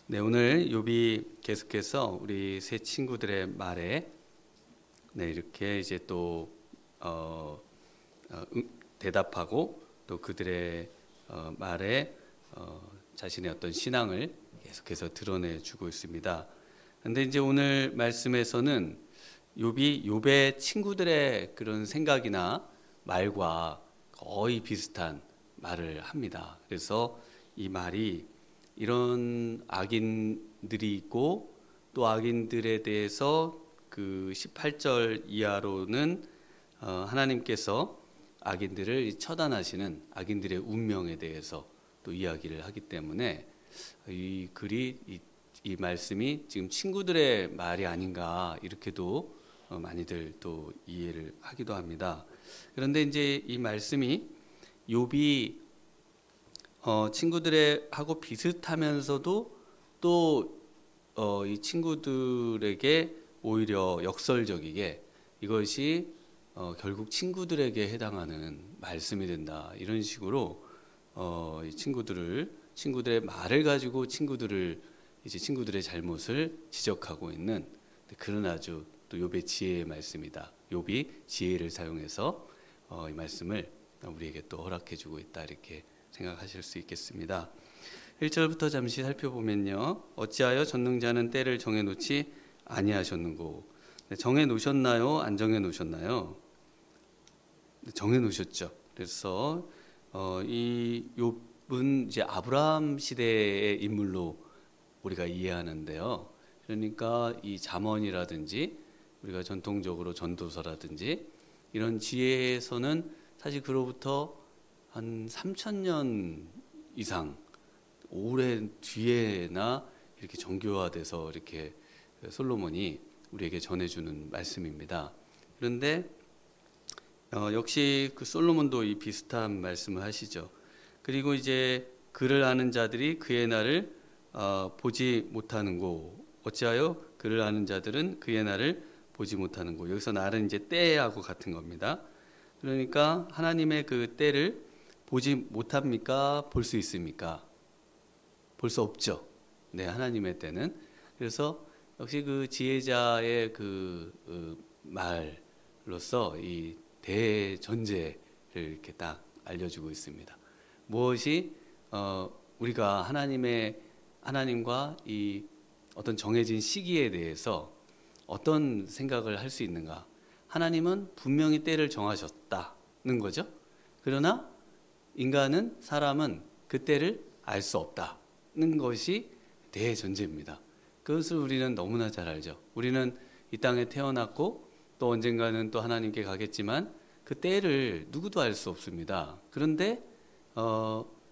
네, 오늘 욥이 계속해서 우리 세 친구들의 말에 이렇게 이제 또 대답하고 또 그들의 말에 자신의 어떤 신앙을 계속해서 드러내주고 있습니다. 그런데 이제 오늘 말씀에서는 욥의 친구들의 그런 생각이나 말과 거의 비슷한 말을 합니다. 그래서 이 말이 이런 악인들이 있고 또 악인들에 대해서 그 18절 이하로는 하나님께서 악인들을 처단하시는 악인들의 운명에 대해서 또 이야기를 하기 때문에 이 글이 이 말씀이 지금 친구들의 말이 아닌가 이렇게도 많이들 또 이해를 하기도 합니다. 그런데 이제 이 말씀이 욥이 친구들의 하고 비슷하면서도 또 이 친구들에게 오히려 역설적이게 이것이 결국 친구들에게 해당하는 말씀이 된다. 이런 식으로 이 친구들의 말을 가지고 친구들의 잘못을 지적하고 있는 그런 아주 또 욥의 지혜의 말씀이다. 욥이 지혜를 사용해서 이 말씀을 우리에게 또 허락해 주고 있다. 이렇게 생각하실 수 있겠습니다. 1절부터 잠시 살펴보면요. 어찌하여 전능자는 때를 정해놓지 아니하셨는고. 정해놓으셨나요? 안 정해놓으셨나요? 정해놓으셨죠. 그래서 이 욥은 이제 아브라함 시대의 인물로 우리가 이해하는데요. 그러니까 이 잠언이라든지 우리가 전통적으로 전도서라든지 이런 지혜에서는 사실 그로부터 한 3,000년 이상 오랜 뒤에나 이렇게 정교화돼서 이렇게 솔로몬이 우리에게 전해주는 말씀입니다. 그런데 역시 그 솔로몬도 이 비슷한 말씀을 하시죠. 그리고 이제 그를 아는 자들이 그의 날을 보지 못하는고 어찌하여 그를 아는 자들은 그의 날을 보지 못하는고. 여기서 날은 이제 때하고 같은 겁니다. 그러니까 하나님의 그 때를 보지 못합니까? 볼 수 있습니까? 볼 수 없죠. 네, 하나님의 때는. 그래서 역시 그 지혜자의 그 말로서 이 대전제를 이렇게 딱 알려주고 있습니다. 무엇이 우리가 하나님과 이 어떤 정해진 시기에 대해서 어떤 생각을 할 수 있는가? 하나님은 분명히 때를 정하셨다는 거죠. 그러나 사람은 그 때를 알 수 없다는 것이 대전제입니다. 그것을 우리는 너무나 잘 알죠. 우리는 이 땅에 태어났고 또 언젠가는 또 하나님께 가겠지만 그 때를 누구도 알 수 없습니다. 그런데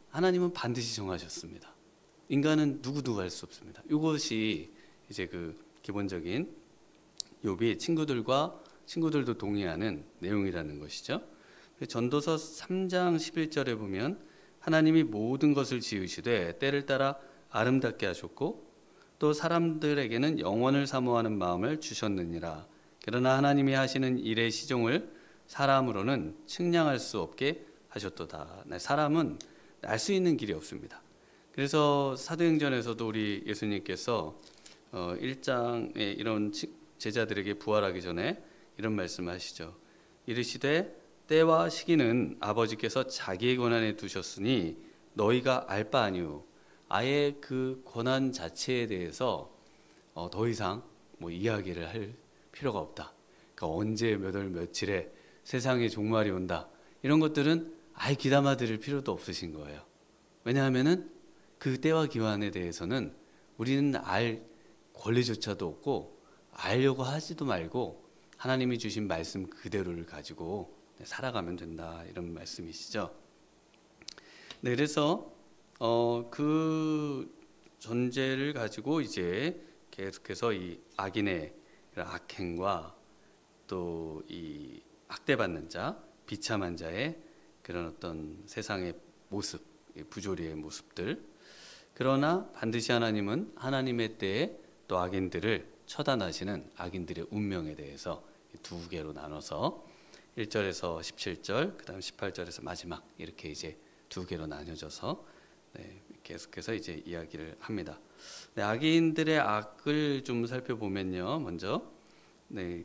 하나님은 반드시 정하셨습니다. 인간은 누구도 알 수 없습니다. 이것이 이제 그 기본적인 욥이 친구들도 동의하는 내용이라는 것이죠. 전도서 3장 11절에 보면 하나님이 모든 것을 지으시되 때를 따라 아름답게 하셨고 또 사람들에게는 영원을 사모하는 마음을 주셨느니라. 그러나 하나님이 하시는 일의 시종을 사람으로는 측량할 수 없게 하셨도다. 사람은 알 수 있는 길이 없습니다. 그래서 사도행전에서도 우리 예수님께서 1장에 이런 제자들에게 부활하기 전에 이런 말씀하시죠. 이르시되 때와 시기는 아버지께서 자기의 권한에 두셨으니 너희가 알 바 아니오. 아예 그 권한 자체에 대해서 더 이상 이야기를 할 필요가 없다. 그러니까 언제 몇 월 며칠에 세상의 종말이 온다. 이런 것들은 아예 귀담아 들을 필요도 없으신 거예요. 왜냐하면은 그 때와 기한에 대해서는 우리는 알 권리조차도 없고 알려고 하지도 말고 하나님이 주신 말씀 그대로를 가지고 살아가면 된다. 이런 말씀이시죠. 네, 그래서 그 전제를 가지고 이제 계속해서 이 악인의 악행과 또 이 학대받는 자, 비참한 자의 그런 어떤 세상의 모습, 부조리의 모습들. 그러나 반드시 하나님은 하나님의 때에 또 악인들을 처단하시는 악인들의 운명에 대해서 두 개로 나눠서 1절에서 17절, 그다음 18절에서 마지막 이렇게 이제 두 개로 나뉘어져서 계속해서 이제 이야기를 합니다. 네, 악인들의 악을 좀 살펴보면요, 먼저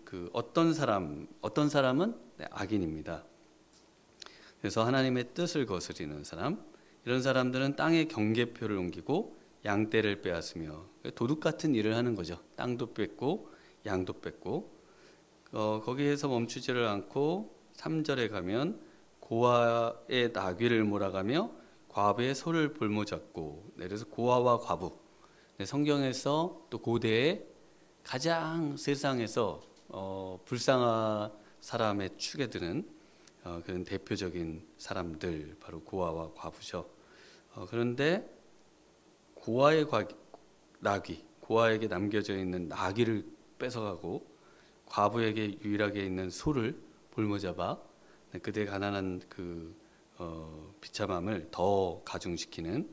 그 어떤 사람은 악인입니다. 그래서 하나님의 뜻을 거스리는 사람, 이런 사람들은 땅의 경계표를 옮기고 양떼를 빼앗으며 도둑 같은 일을 하는 거죠. 땅도 뺏고 양도 뺏고 거기에서 멈추지를 않고 3절에 가면 고아의 나귀를 몰아가며 과부의 소를 볼모잡고, 그래서 고아와 과부, 성경에서 또 고대에 가장 세상에서 불쌍한 사람의 축에 드는 그런 대표적인 사람들, 바로 고아와 과부죠. 그런데 고아의 나귀, 고아에게 남겨져 있는 나귀를 뺏어가고 과부에게 유일하게 있는 소를 볼모잡아 그들의 가난한 그 비참함을 더 가중시키는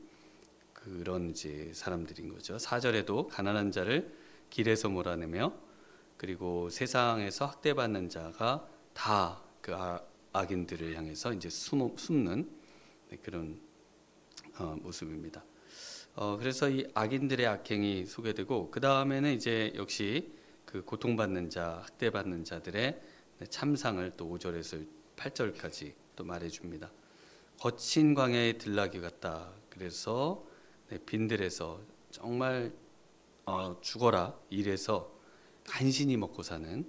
그런 이제 사람들인 거죠. 4절에도 가난한 자를 길에서 몰아내며, 그리고 세상에서 학대받는 자가 다 그 악인들을 향해서 이제 숨는 그런 모습입니다. 그래서 이 악인들의 악행이 소개되고, 그 다음에는 이제 역시 그 고통받는 자, 학대받는 자들의 참상을 또 5절에서 8절까지 또 말해줍니다. 거친 광야의 들나귀 같다. 그래서 빈들에서 정말 죽어라 일해서 간신히 먹고 사는,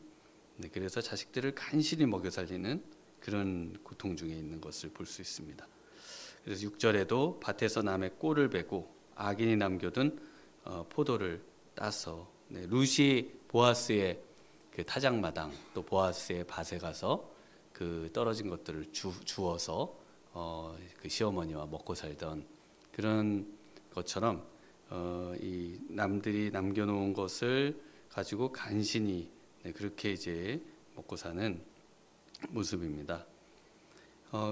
그래서 자식들을 간신히 먹여 살리는 그런 고통 중에 있는 것을 볼 수 있습니다. 그래서 6절에도 밭에서 남의 꼴을 베고 악인이 남겨둔 포도를 따서, 룻이 보아스의 그 타작마당, 또 보아스의 밭에 가서 그 떨어진 것들을 주어서 그 시어머니와 먹고 살던 그런 것처럼 이 남들이 남겨놓은 것을 가지고 간신히 그렇게 이제 먹고 사는 모습입니다.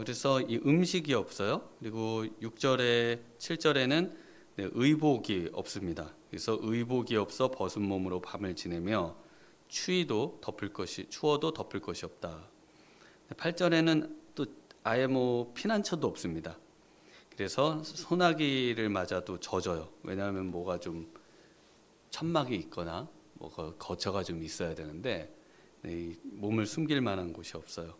그래서 이 음식이 없어요. 그리고 6절에 7절에는 의복이 없습니다. 그래서 의복이 없어 벗은 몸으로 밤을 지내며 추워도 덮을 것이 없다. 8절에는 또 아예 피난처도 없습니다. 그래서 소나기를 맞아도 젖어요. 왜냐하면 뭐가 좀 천막이 있거나 뭐가 거처가 좀 있어야 되는데 몸을 숨길 만한 곳이 없어요.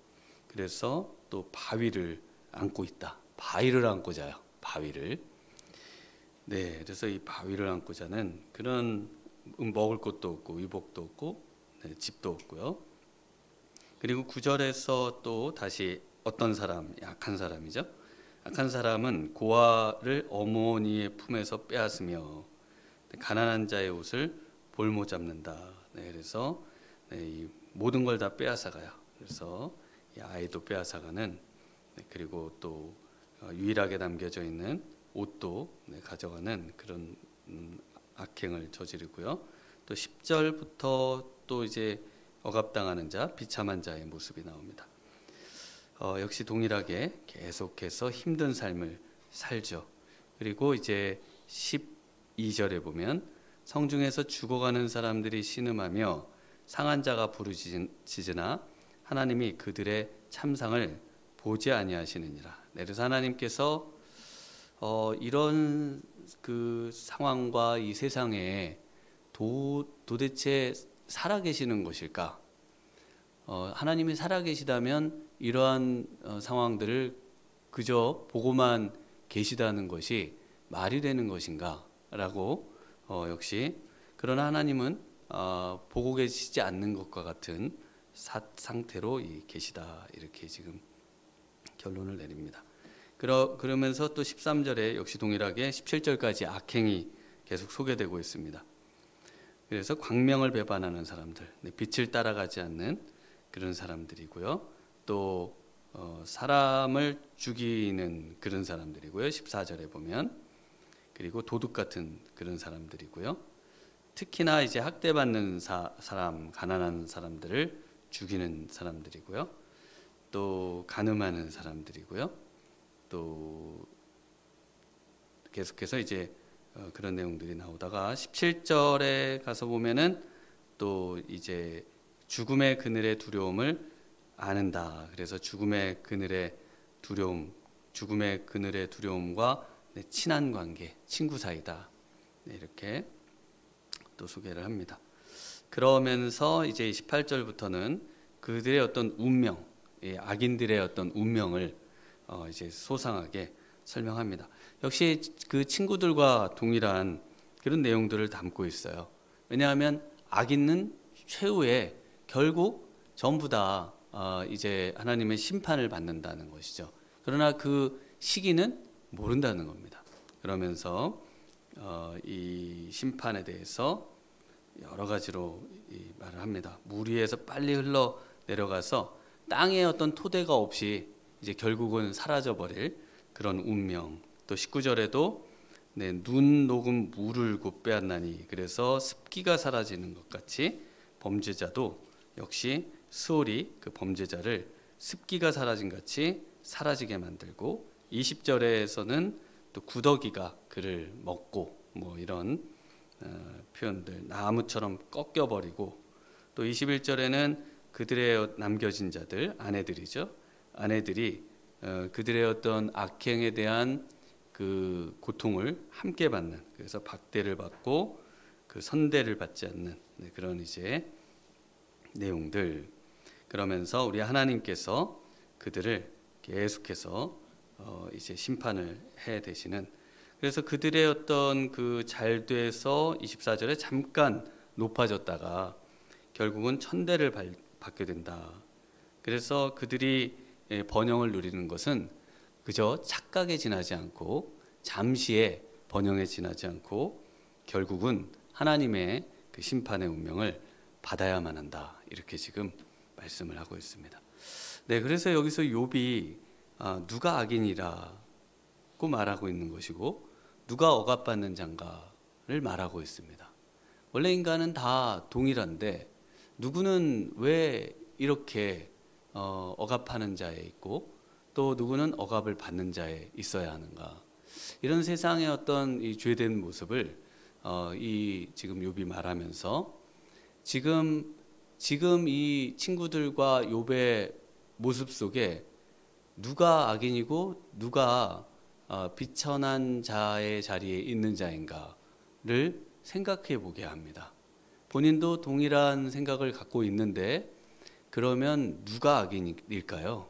그래서 또 바위를 안고 있다. 바위를 안고 자요. 바위를. 그래서 이 바위를 안고 자는 그런, 먹을 것도 없고 의복도 없고 집도 없고요. 그리고 9절에서 또 다시 어떤 사람, 약한 사람이죠. 약한 사람은 고아를 어머니의 품에서 빼앗으며 가난한 자의 옷을 볼모 잡는다. 그래서 이 모든 걸 다 빼앗아가요. 그래서 이 아이도 빼앗아가는, 그리고 또 유일하게 남겨져 있는 옷도 가져가는 그런 악행을 저지르고요. 또 10절부터 또 이제 억압당하는 자, 비참한 자의 모습이 나옵니다. 역시 동일하게 계속해서 힘든 삶을 살죠. 그리고 이제 12절에 보면 성중에서 죽어가는 사람들이 신음하며 상한 자가 부르짖으나 하나님이 그들의 참상을 보지 아니하시느니라. 그래서 하나님께서 이런 그 상황과 이 세상에 도대체 살아계시는 것일까? 하나님이 살아계시다면 이러한 상황들을 그저 보고만 계시다는 것이 말이 되는 것인가? 라고 역시, 그러나 하나님은 보고 계시지 않는 것과 같은 상태로 계시다, 이렇게 지금 결론을 내립니다. 그러면서 또 13절에 역시 동일하게 17절까지 악행이 계속 소개되고 있습니다. 그래서 광명을 배반하는 사람들, 빛을 따라가지 않는 그런 사람들이고요. 또 사람을 죽이는 그런 사람들이고요. 14절에 보면, 그리고 도둑 같은 그런 사람들이고요. 특히나 이제 학대받는 사람, 가난한 사람들을 죽이는 사람들이고요. 또 간음하는 사람들이고요. 또 계속해서 이제 그런 내용들이 나오다가 17절에 가서 보면은 또 이제 죽음의 그늘의 두려움을 아는다. 그래서 죽음의 그늘의 두려움과 친한 관계, 친구 사이다. 이렇게 또 소개를 합니다. 그러면서 이제 18절부터는 그들의 어떤 운명, 악인들의 어떤 운명을 이제 소상하게 설명합니다. 역시 그 친구들과 동일한 그런 내용들을 담고 있어요. 왜냐하면 악인은 최후에 결국 전부 다 이제 하나님의 심판을 받는다는 것이죠. 그러나 그 시기는 모른다는 겁니다. 그러면서 이 심판에 대해서 여러 가지로 말을 합니다. 물 위에서 빨리 흘러 내려가서 땅에 어떤 토대가 없이 이제 결국은 사라져 버릴 그런 운명. 또 19절에도 눈 녹은 물을 곧 빼앗나니 그래서 습기가 사라지는 것 같이 범죄자도 역시 스올이 그 범죄자를 습기가 사라진 같이 사라지게 만들고 20절에서는 또 구더기가 그를 먹고 뭐 이런 표현들 나무처럼 꺾여버리고 또 21절에는 그들의 남겨진 자들 아내들이죠. 아내들이 그들의 어떤 악행에 대한 그 고통을 함께 받는 그래서 박대를 받고 그 선대를 받지 않는 그런 이제 내용들 그러면서 우리 하나님께서 그들을 계속해서 이제 심판을 해 되시는 그래서 그들의 어떤 그 잘돼서 24절에 잠깐 높아졌다가 결국은 천대를 받게 된다. 그래서 그들이 번영을 누리는 것은 그저 착각에 지나지 않고 잠시의 번영에 지나지 않고 결국은 하나님의 그 심판의 운명을 받아야만 한다. 이렇게 지금 말씀을 하고 있습니다. 네, 그래서 여기서 욥이 누가 악인이라고 말하고 있는 것이고 누가 억압받는 자인가를 말하고 있습니다. 원래 인간은 다 동일한데 누구는 왜 이렇게 억압하는 자에 있고 또 누구는 억압을 받는 자에 있어야 하는가? 이런 세상의 어떤 이 죄된 모습을 이 지금 욥이 말하면서 지금 이 친구들과 욥의 모습 속에 누가 악인이고 누가 비천한 자의 자리에 있는 자인가를 생각해 보게 합니다. 본인도 동일한 생각을 갖고 있는데 그러면 누가 악인일까요?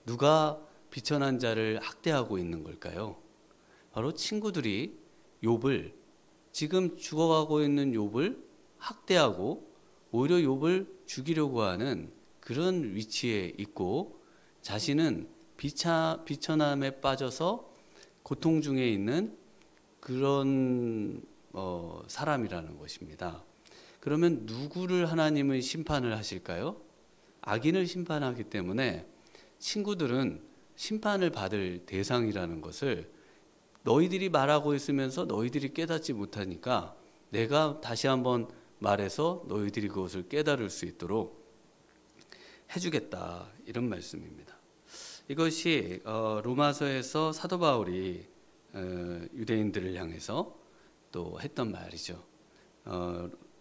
누가 비천한 자를 학대하고 있는 걸까요? 바로 친구들이 욥을 지금 죽어가고 있는 욥을 학대하고 오히려 욥을 죽이려고 하는 그런 위치에 있고 자신은 비천함에 빠져서 고통 중에 있는 그런 사람이라는 것입니다. 그러면 누구를 하나님은 심판을 하실까요? 악인을 심판하기 때문에 친구들은 심판을 받을 대상이라는 것을 너희들이 말하고 있으면서 너희들이 깨닫지 못하니까 내가 다시 한번 말해서 너희들이 그것을 깨달을 수 있도록 해주겠다 이런 말씀입니다. 이것이 로마서에서 사도 바울이 유대인들을 향해서 또 했던 말이죠.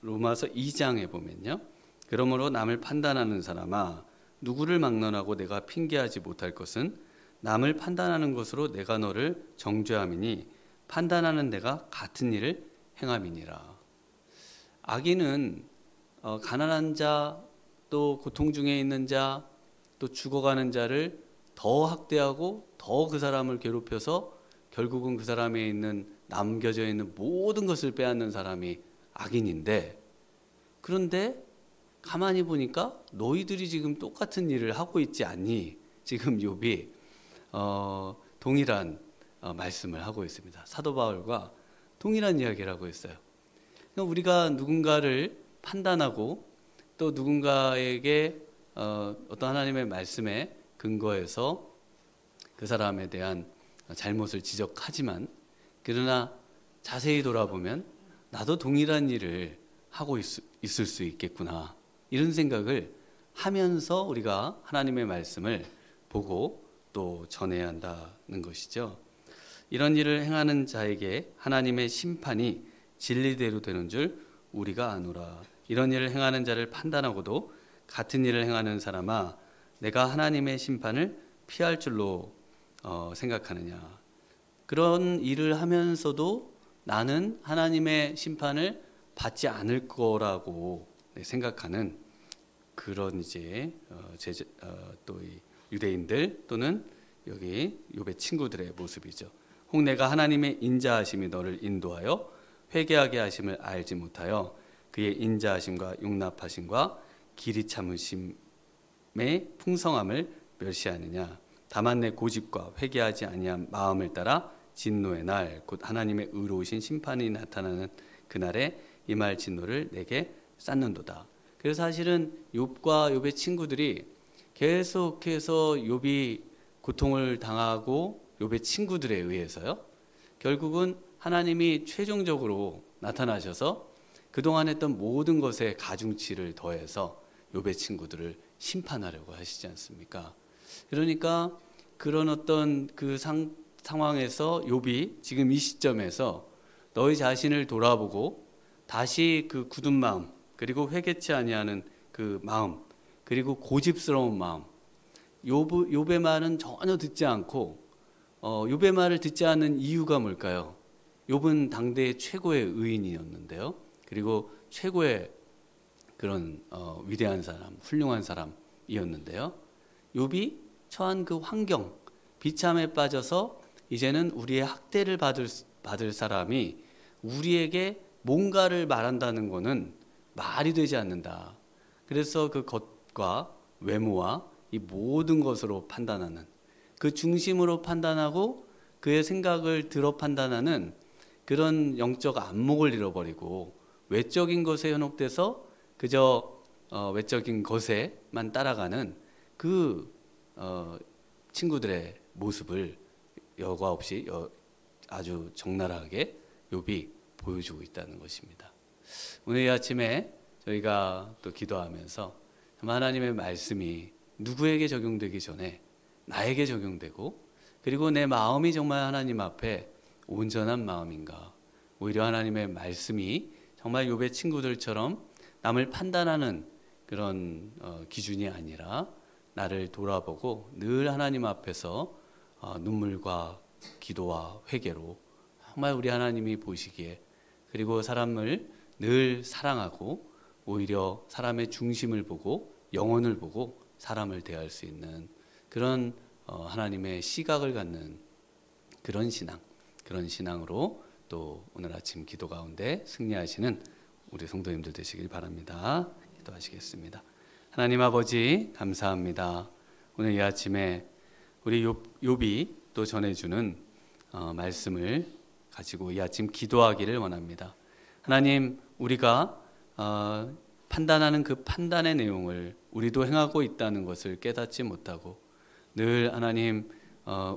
로마서 2장에 보면요. 그러므로 남을 판단하는 사람아 누구를 막론하고 내가 핑계하지 못할 것은 남을 판단하는 것으로 내가 너를 정죄함이니 판단하는 내가 같은 일을 행함이니라. 악인은 가난한 자, 또 고통 중에 있는 자, 또 죽어가는 자를 더 학대하고 더 그 사람을 괴롭혀서 결국은 그 사람에 있는 남겨져 있는 모든 것을 빼앗는 사람이 악인인데 그런데 가만히 보니까 너희들이 지금 똑같은 일을 하고 있지 않니? 지금 욥이 동일한 말씀을 하고 있습니다. 사도 바울과 동일한 이야기를 하고 있어요. 그러니까 우리가 누군가를 판단하고 또 누군가에게 어떤 하나님의 말씀에 근거해서 그 사람에 대한 잘못을 지적하지만 그러나 자세히 돌아보면 나도 동일한 일을 하고 있을 수 있겠구나 이런 생각을 하면서 우리가 하나님의 말씀을 보고 또 전해야 한다는 것이죠. 이런 일을 행하는 자에게 하나님의 심판이 진리대로 되는 줄 우리가 아노라. 이런 일을 행하는 자를 판단하고도 같은 일을 행하는 사람아 내가 하나님의 심판을 피할 줄로 생각하느냐. 그런 일을 하면서도 나는 하나님의 심판을 받지 않을 거라고 생각하는 그런 이제 또 이 유대인들 또는 여기 욥의 친구들의 모습이죠. 혹 내가 하나님의 인자하심이 너를 인도하여 회개하게 하심을 알지 못하여 그의 인자하심과 용납하심과 길이 참으심의 풍성함을 멸시하느냐. 다만 내 고집과 회개하지 아니한 마음을 따라 진노의 날 곧 하나님의 의로우신 심판이 나타나는 그날에 임할 진노를 내게 쌓는도다. 그래서 사실은 욥과 욥의 친구들이 계속해서 욥이 고통을 당하고 욥의 친구들에 의해서요. 결국은 하나님이 최종적으로 나타나셔서 그동안 했던 모든 것에 가중치를 더해서 욥의 친구들을 심판하려고 하시지 않습니까? 그러니까 그런 어떤 그 상황에서 욥이 지금 이 시점에서 너희 자신을 돌아보고 다시 그 굳은 마음 그리고 회개치 아니하는 그 마음 그리고 고집스러운 마음 욥의 말은 전혀 듣지 않고 욥의 말을 듣지 않는 이유가 뭘까요? 욥은 당대의 최고의 의인이었는데요. 그리고 최고의 그런 위대한 사람, 훌륭한 사람이었는데요. 욥이 처한 그 환경, 비참에 빠져서 이제는 우리의 학대를 받을 사람이 우리에게 뭔가를 말한다는 것은 말이 되지 않는다. 그래서 그 겉과 외모와 이 모든 것으로 판단하는 그 중심으로 판단하고 그의 생각을 들어 판단하는 그런 영적 안목을 잃어버리고 외적인 것에 현혹돼서 그저 외적인 것에만 따라가는 그 친구들의 모습을 여과 없이 아주 적나라하게 욥이 보여주고 있다는 것입니다. 오늘 이 아침에 저희가 또 기도하면서 하나님의 말씀이 누구에게 적용되기 전에 나에게 적용되고 그리고 내 마음이 정말 하나님 앞에 온전한 마음인가. 오히려 하나님의 말씀이 정말 욥의 친구들처럼 남을 판단하는 그런 기준이 아니라 나를 돌아보고 늘 하나님 앞에서 눈물과 기도와 회개로 정말 우리 하나님이 보시기에 그리고 사람을 늘 사랑하고 오히려 사람의 중심을 보고 영혼을 보고 사람을 대할 수 있는 그런 하나님의 시각을 갖는 그런 신앙으로 또 오늘 아침 기도 가운데 승리하시는 우리 성도님들 되시길 바랍니다. 기도하시겠습니다. 하나님 아버지 감사합니다. 오늘 이 아침에 우리 욥이 또 전해주는 말씀을 가지고 이 아침 기도하기를 원합니다. 하나님 우리가 판단하는 그 판단의 내용을 우리도 행하고 있다는 것을 깨닫지 못하고 늘 하나님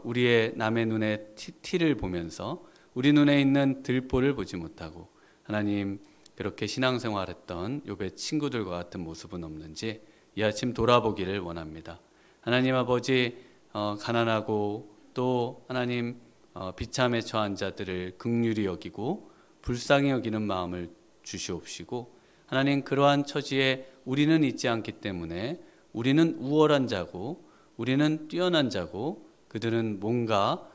우리의 남의 눈에 티를 보면서 우리 눈에 있는 들보를 보지 못하고 하나님 그렇게 신앙생활했던 욥의 친구들과 같은 모습은 없는지 이 아침 돌아보기를 원합니다. 하나님 아버지 가난하고 또 하나님 비참에 처한 자들을 긍휼히 여기고 불쌍히 여기는 마음을 주시옵시고 하나님 그러한 처지에 우리는 있지 않기 때문에 우리는 우월한 자고 우리는 뛰어난 자고 그들은 뭔가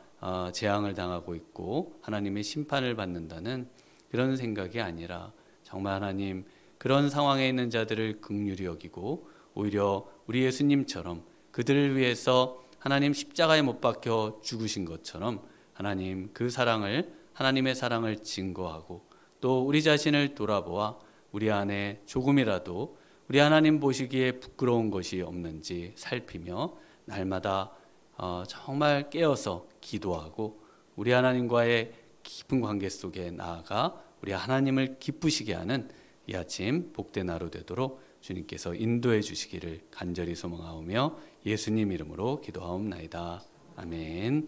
재앙을 당하고 있고 하나님의 심판을 받는다는 그런 생각이 아니라 정말 하나님 그런 상황에 있는 자들을 긍휼히 여기고 오히려 우리 예수님처럼 그들을 위해서 하나님 십자가에 못 박혀 죽으신 것처럼 하나님 그 사랑을 하나님의 사랑을 증거하고 또 우리 자신을 돌아보아 우리 안에 조금이라도 우리 하나님 보시기에 부끄러운 것이 없는지 살피며 날마다 정말 깨어서 기도하고 우리 하나님과의 깊은 관계 속에 나아가 우리 하나님을 기쁘시게 하는 이 아침 복된 하루 되도록 주님께서 인도해 주시기를 간절히 소망하오며 예수님 이름으로 기도하옵나이다. 아멘.